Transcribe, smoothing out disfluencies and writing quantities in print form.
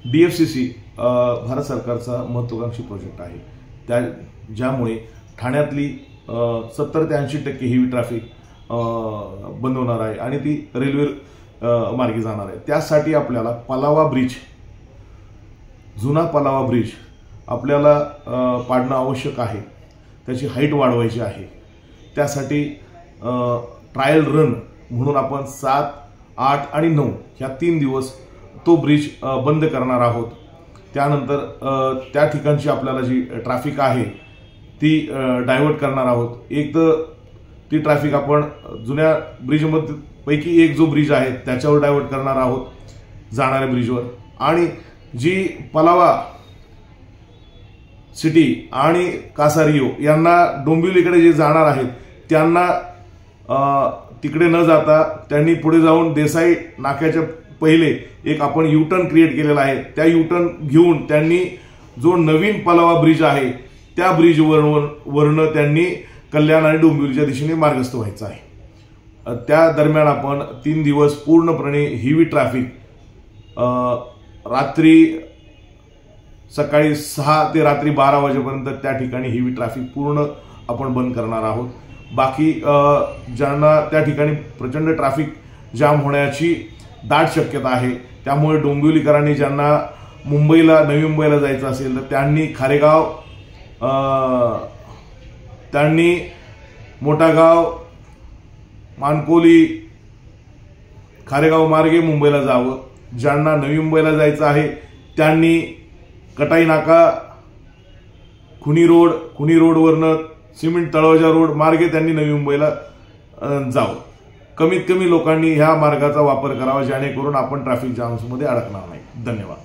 DFCC Bharat सरकारचा महत्त्वाकांक्षी project आहे, ज्यामुळे ठाण्यातली 70 ते 80% हेवी ट्रॅफिक बंद होणार आहे आणि ती रेल्वे मार्गे जाणार आहे। त्यासाठी आपल्याला पलावा ब्रिज, जुना पलावा ब्रिज आपल्याला पाडणं आवश्यक आहे, त्याची हाईट वाढवायची आहे। त्यासाठी ट्रायल रन म्हणून आपण 7, 8 आणि 9 ह्या 3 दिवस तो ब्रिज बंद करणार आहोत। त्यानंतर त्या ठिकाणची आपल्याला जी ट्रॅफिक आहे ती डायव्हर्ट करणार आहोत। एक तर ती ट्रॅफिक आपण जुन्या ब्रिजमध्ये पैकी एक जो ब्रिज आहे त्याच्यावर डायव्हर्ट करणार आहोत जाणाऱ्या ब्रिजवर, आणि जी पलावा सिटी आणि कासारियो यांना डोंबिवलीकडे जे जाणार आहेत त्यांना तिकडे न जाता त्यांनी पुढे जाऊन देसाई नाक्याच्या पहिले एक आपण U-टर्न क्रिएट केलेला आहे। त्या U-टर्न घेऊन त्यांनी जो नवीन पलावा ब्रिज आहे त्या ब्रिजवरून त्यांनी कल्याण आणि डोंबिवलीच्या दिशेने मार्गस्थ व्हायचं आहे। त्या दरम्यान आपण 3 दिवस पूर्णपणे हेवी ट्रॅफिक सकाळी 6 ते रात्री 12 वाजेपर्यंत त्या ठिकाणी हेवी ट्रॅफिक पूर्ण आपण बंद करणार आहोत। बाकी ज्यांना त्या ठिकाणी प्रचंड ट्रॅफिक जाम होण्याची दाट शक्यता आहे, त्यामुळे डोंबिवलीकरांनी ज्यांना नवी मुंबईला जायचं असेल तर त्यांनी मोठागाव, मानकोली, खारेगाव मार्गे मुंबईला जावं। ज्यांना नवी मुंबईला जायचं आहे त्यांनी कटाई नाका, खुनी रोडवरनं सिमेंट तळावजा रोड मार्गे त्यांनी नवी मुंबईला जावं। कमीत कमी लोकांनी ह्या मार्गाचा वापर करावा जेणेकरून आपण ट्रॅफिक जाम्समध्ये अडकणार नाही। धन्यवाद।